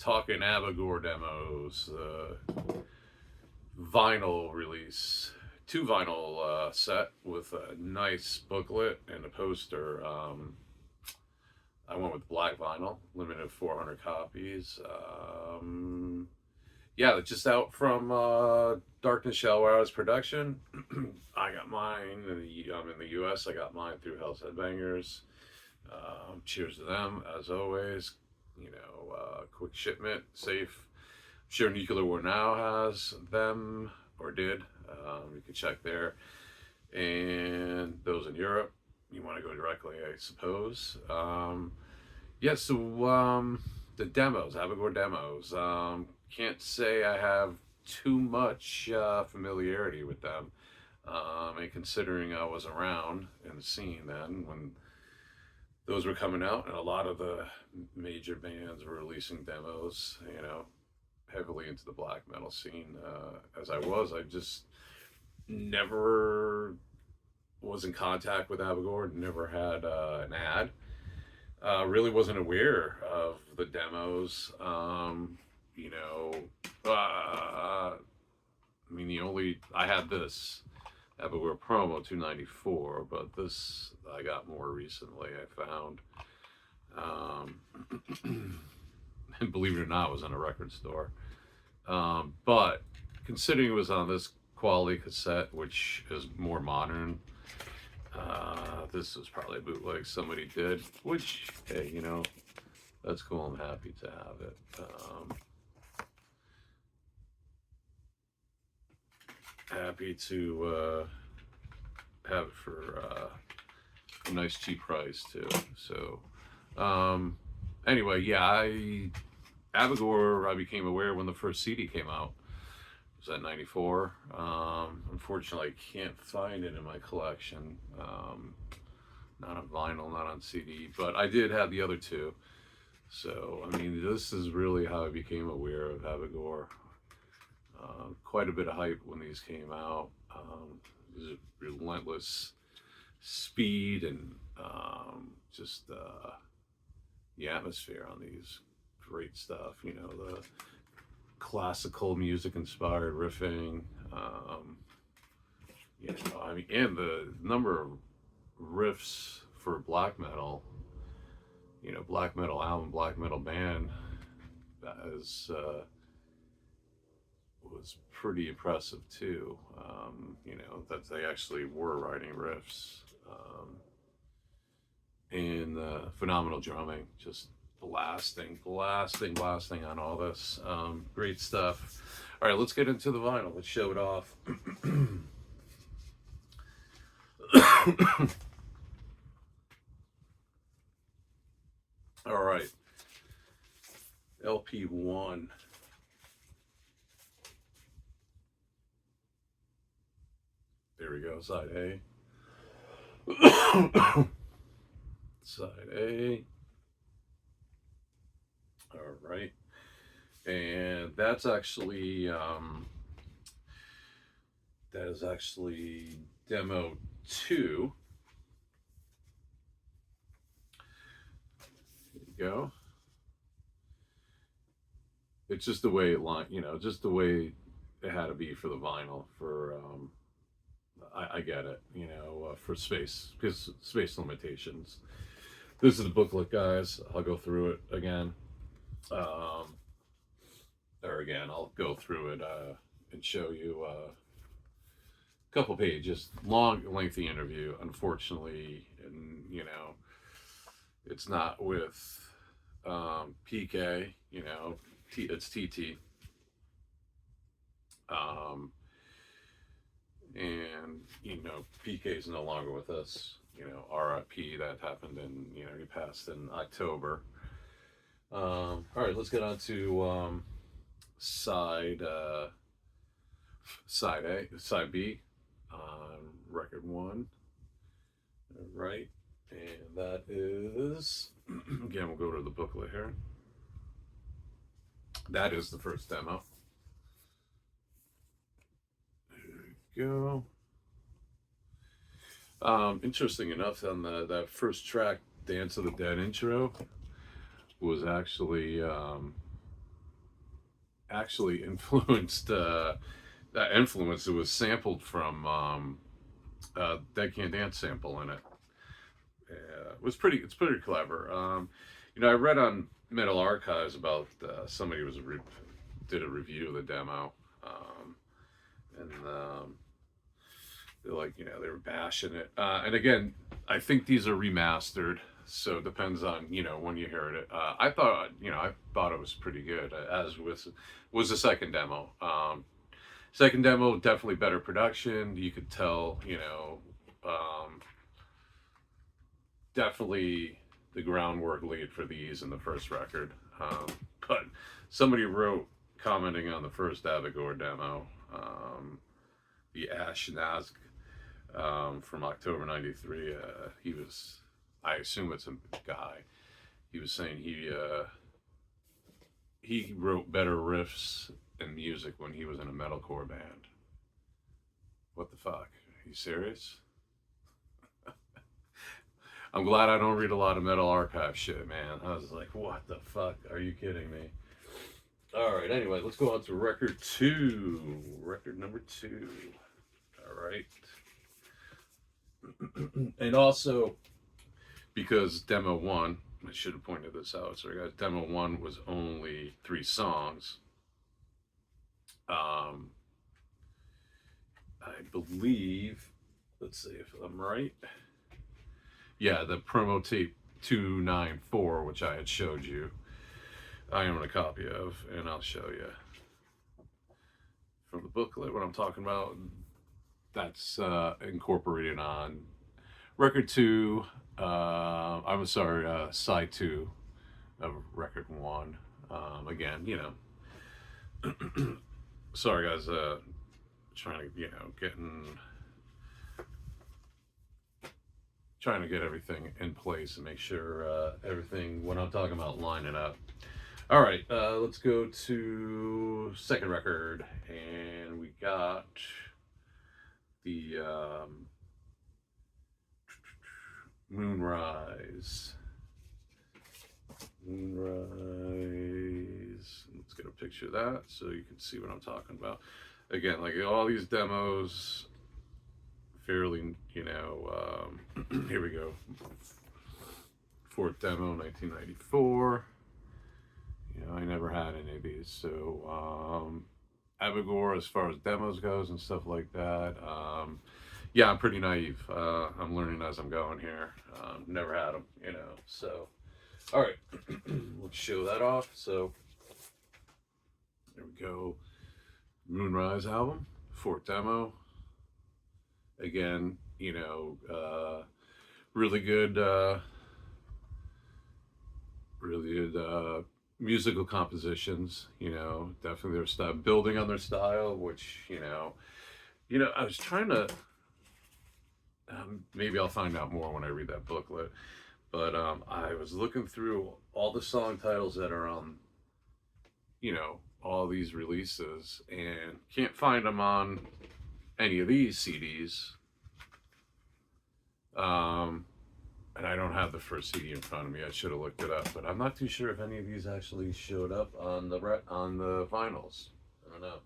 talking Abigor demos, vinyl release, two vinyl set with a nice booklet and a poster. I went with black vinyl, limited 400 copies. Yeah, just out from Darkness Shall Rise production. I got mine. I'm in the U.S. I got mine through Hell's Headbangers. Cheers to them, as always. Quick shipment, safe. I'm sure Nuclear War Now has them, or did. You can check there. And those in Europe, you want to go directly, I suppose. Yeah, so the demos, Abigor demos. Can't say I have too much familiarity with them. And considering I was around in the scene then when those were coming out, and a lot of the major bands were releasing demos, heavily into the black metal scene. As I just never was in contact with Abigor, never had an ad. Really wasn't aware of the demos. I had this Abigor promo 294, but this I got more recently. I found, and believe it or not, it was in a record store. But considering it was on this quality cassette, which is more modern, this was probably a bootleg somebody did, which, hey, that's cool. I'm happy to have it. Happy to have it for a nice cheap price too. So anyway, yeah, Abigor I became aware when the first CD came out. It was at 94. Unfortunately, I can't find it in my collection. Not on vinyl, not on CD, but I did have the other two. So, this is really how I became aware of Abigor. Quite a bit of hype when these came out. There's relentless speed and just the atmosphere on these. Great stuff. The classical music inspired riffing. And the number of riffs for black metal. Black metal album, black metal band. That is. Was pretty impressive too. That they actually were writing riffs, and phenomenal drumming, just blasting on all this. Great stuff. All right, let's get into the vinyl. Let's show it off. All right, LP1. There we go, side A. Side A. All right. And that's actually, demo 2. There you go. It's just the way it just the way it had to be for the vinyl for, I get it, for space, because space limitations. This is the booklet, guys. I'll go through it again. I'll go through it and show you a couple pages. Long, lengthy interview, unfortunately, and it's not with PK. It's TT. And PK is no longer with us. RIP. That happened in he passed in October. All right, let's get on to side B, record 1. All right, and that is again. We'll go to the booklet here. That is the first demo. Go. Interesting enough, on that first track, "Dance of the Dead" intro, was actually actually influenced that influence. It was sampled from Dead Can Dance sample in it. It was pretty. It's pretty clever. I read on Metal Archives about somebody did a review of the demo, and they're like, they were bashing it. And again, I think these are remastered, so it depends on when you heard it. I thought it was pretty good, as was the second demo. Second demo, definitely better production. You could tell, definitely the groundwork laid for these in the first record. But somebody wrote, commenting on the first Abigor demo, the Ash Nazg, from October '93. He was, I assume it's a guy. He was saying he wrote better riffs and music when he was in a metalcore band. What the fuck? Are you serious? I'm glad I don't read a lot of Metal Archive shit, man. I was like, what the fuck? Are you kidding me? All right, anyway, let's go on to record 2. Record number 2. All right. And also, because demo 1, I should have pointed this out. Sorry, guys. Demo 1 was only 3 songs. I believe, let's see if I'm right. Yeah, the promo tape 294, which I had showed you, I own a copy of, and I'll show you from the booklet what I'm talking about. That's incorporated on record 2. I'm sorry, side 2 of record 1. Again, sorry guys, trying to trying to get everything in place and make sure everything, when I'm talking about, lining up. All right, let's go to second record, and we got the Moonrise. Let's get a picture of that so you can see what I'm talking about. Again, like all these demos, fairly, here we go. Fourth demo, 1994. I never had any of these, so Abigor, as far as demos goes and stuff like that. Yeah, I'm pretty naive. I'm learning as I'm going here. Never had them, So, all right, let's show that off. So, there we go. Moonrise album, fourth demo. Again, really good, musical compositions. Definitely their style, building on their style, which I was trying to. Maybe I'll find out more when I read that booklet. But I was looking through all the song titles that are on, all these releases, and can't find them on any of these CDs. And I don't have the first CD in front of me. I should have looked it up, but I'm not too sure if any of these actually showed up on the vinyls. I don't know.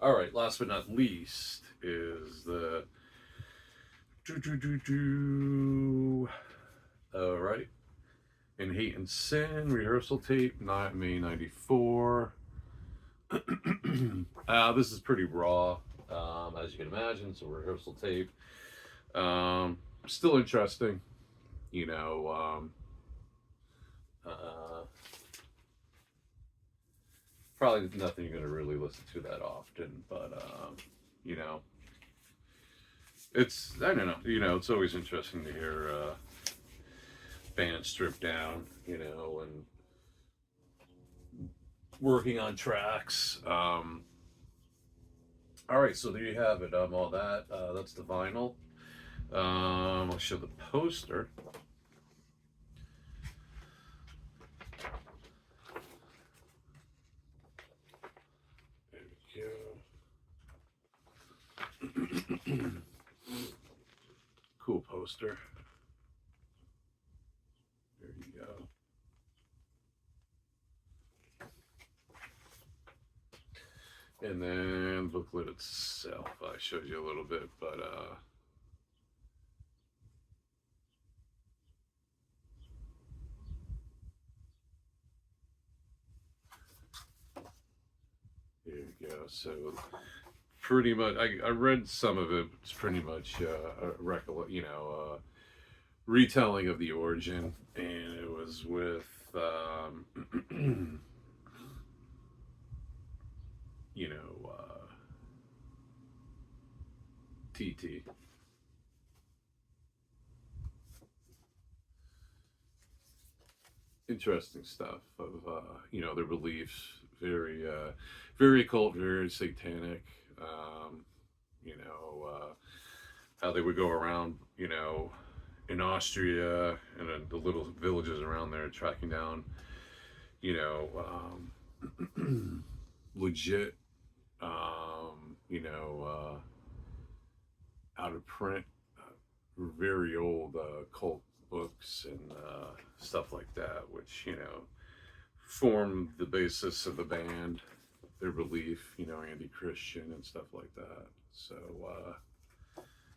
All right, last but not least is the all right, In Hate and Sin rehearsal tape, May '94. This is pretty raw, as you can imagine. It's a rehearsal tape. Still interesting, probably nothing you're going to really listen to that often, but it's, I don't know, it's always interesting to hear bands stripped down, and working on tracks. All right, so there you have it. All that. That's the vinyl. I'll show the poster. There we go. Cool poster. There you go. And then the booklet itself, I showed you a little bit, but here you go. So pretty much, I read some of it. It's pretty much retelling of the origin, and it was with TT. Interesting stuff of their beliefs, very occult, very satanic. How they would go around, in Austria and in the little villages around there, tracking down, legit, out of print, very old cult books and stuff like that, which formed the basis of the band, their belief, anti-Christian and stuff like that. So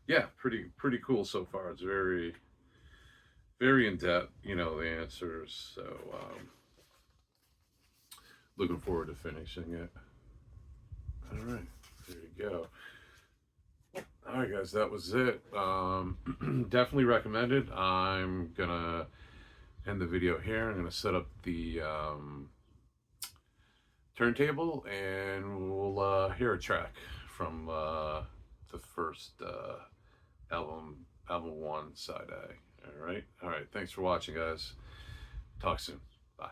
yeah, pretty cool so far. It's very, very in depth, the answers. So looking forward to finishing it. All right, there you go. All right, guys, that was it. Definitely recommended. I'm gonna end the video here. I'm gonna set up the turntable, and we'll hear a track from the first album 1, side A. All right. Thanks for watching, guys. Talk soon. Bye.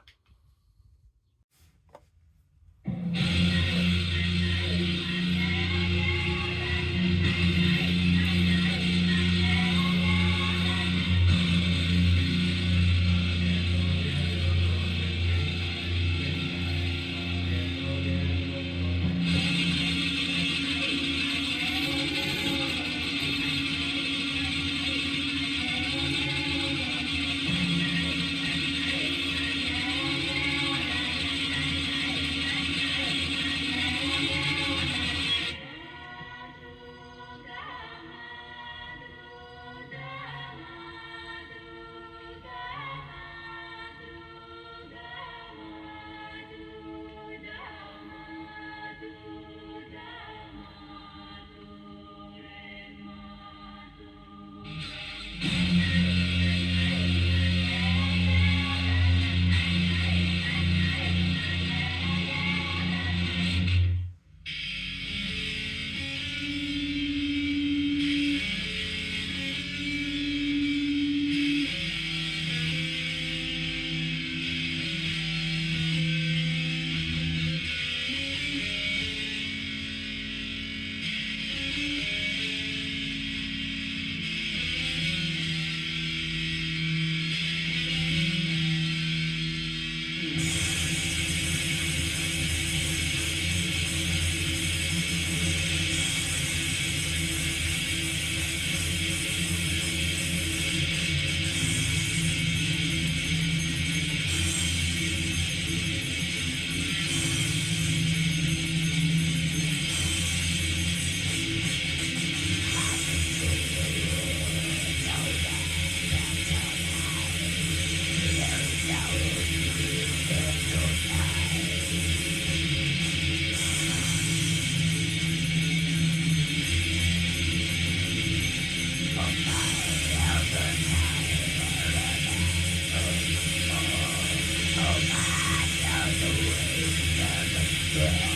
Yeah.